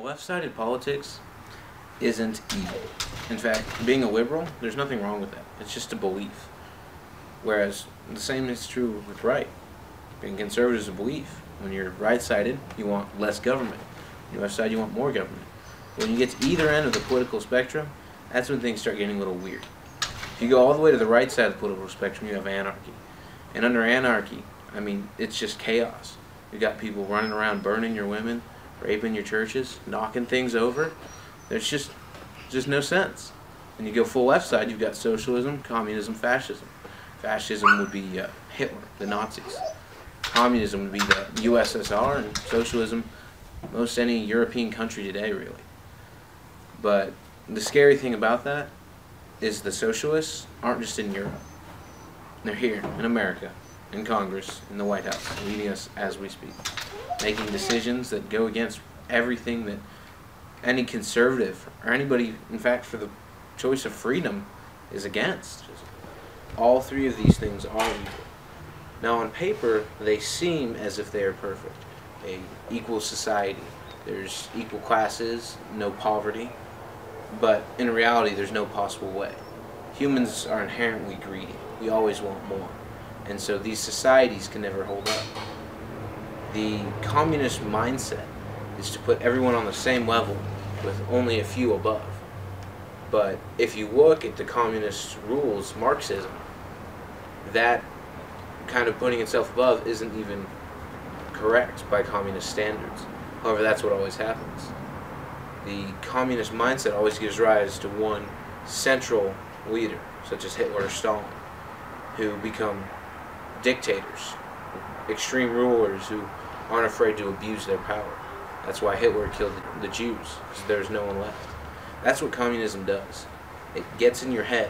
Left-sided politics isn't evil. In fact, being a liberal, there's nothing wrong with that. It's just a belief. Whereas the same is true with right. Being conservative is a belief. When you're right-sided, you want less government. When you're left-sided, you want more government. When you get to either end of the political spectrum, that's when things start getting a little weird. If you go all the way to the right side of the political spectrum, you have anarchy. And under anarchy, I mean, it's just chaos. You've got people running around burning your women, raping your churches, knocking things over. There's just no sense. And you go full left side, you've got socialism, communism, fascism. Fascism would be Hitler, the Nazis. Communism would be the USSR, and socialism, most any European country today, really. But the scary thing about that is the socialists aren't just in Europe. They're here, in America, in Congress, in the White House, leading us as we speak, making decisions that go against everything that any conservative, or anybody, in fact, for the choice of freedom, is against. All three of these things are evil. Now, on paper, they seem as if they are perfect. An equal society. There's equal classes, no poverty. But in reality, there's no possible way. Humans are inherently greedy. We always want more. And so these societies can never hold up. The communist mindset is to put everyone on the same level with only a few above. But if you look at the communist rules, Marxism, that kind of putting itself above isn't even correct by communist standards. However, that's what always happens. The communist mindset always gives rise to one central leader, such as Hitler or Stalin, who become dictators, extreme rulers who aren't afraid to abuse their power. That's why Hitler killed the Jews, because there's no one left. That's what communism does. It gets in your head,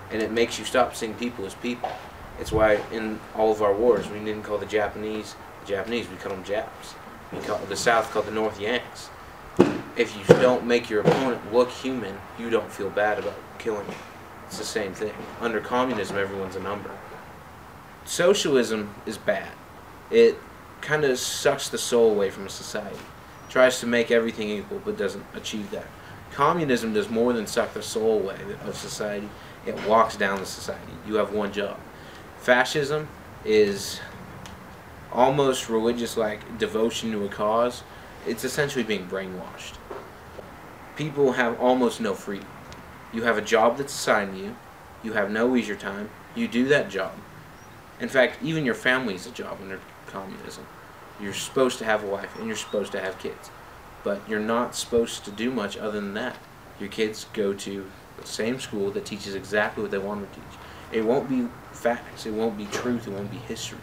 and it makes you stop seeing people as people. It's why in all of our wars we didn't call the Japanese, we called them Japs. We called the South called the North Yanks. If you don't make your opponent look human, you don't feel bad about killing him. It's the same thing. Under communism, everyone's a number. Socialism is bad. It kind of sucks the soul away from a society. It tries to make everything equal, but doesn't achieve that. Communism does more than suck the soul away of society. It walks down the society. You have one job. Fascism is almost religious-like devotion to a cause. It's essentially being brainwashed. People have almost no freedom. You have a job that's assigned to you. You have no leisure time. You do that job. In fact, even your family is a job under communism. You're supposed to have a wife and you're supposed to have kids. But you're not supposed to do much other than that. Your kids go to the same school that teaches exactly what they want to teach. It won't be facts. It won't be truth. It won't be history.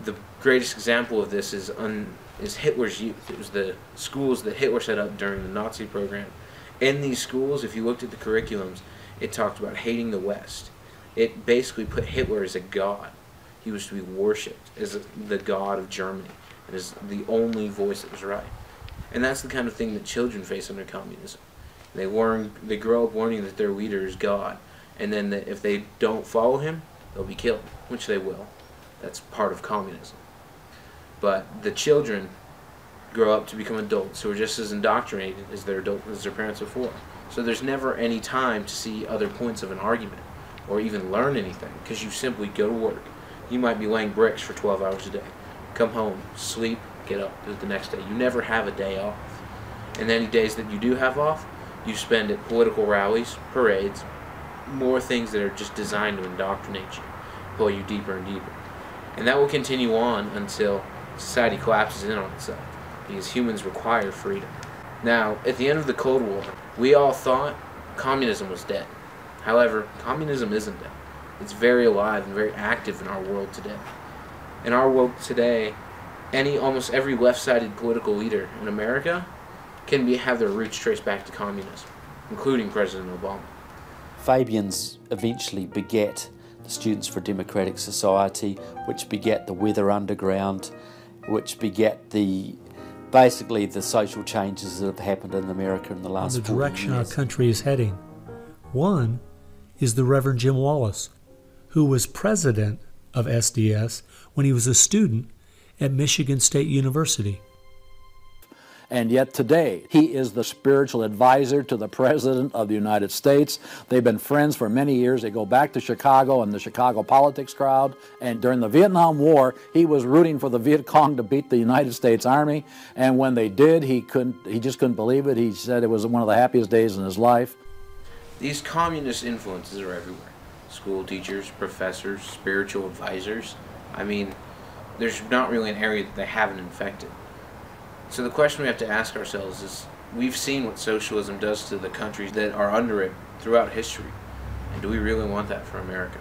The greatest example of this is Hitler's Youth. It was the schools that Hitler set up during the Nazi program. In these schools, if you looked at the curriculums, it talked about hating the West. It basically put Hitler as a god. He was to be worshipped as the god of Germany and as the only voice that was right. And that's the kind of thing that children face under communism. They grow up learning that their leader is God, and then that if they don't follow him, they'll be killed, which they will. That's part of communism. But the children grow up to become adults who are just as indoctrinated as their parents before. So there's never any time to see other points of an argument or even learn anything, because you simply go to work. You might be laying bricks for 12 hours a day. Come home, sleep, get up, do it the next day. You never have a day off. And any days that you do have off, you spend at political rallies, parades, more things that are just designed to indoctrinate you, pull you deeper and deeper. And that will continue on until society collapses in on itself, because humans require freedom. Now, at the end of the Cold War, we all thought communism was dead. However, communism isn't dead. It's very alive and very active in our world today. In our world today, almost every left-sided political leader in America can have their roots traced back to communism, including President Obama. Fabians eventually beget the Students for Democratic Society, which beget the Weather Underground, which beget basically the social changes that have happened in America in the last 40 years. The direction our country is heading. One is the Reverend Jim Wallace, who was president of SDS when he was a student at Michigan State University. And yet today, he is the spiritual advisor to the President of the United States. They've been friends for many years. They go back to Chicago and the Chicago politics crowd. And during the Vietnam War, he was rooting for the Viet Cong to beat the United States Army. And when they did, he just couldn't believe it. He said it was one of the happiest days in his life. These communist influences are everywhere. School teachers, professors, spiritual advisors. I mean, there's not really an area that they haven't infected. So the question we have to ask ourselves is, we've seen what socialism does to the countries that are under it throughout history. And do we really want that for America?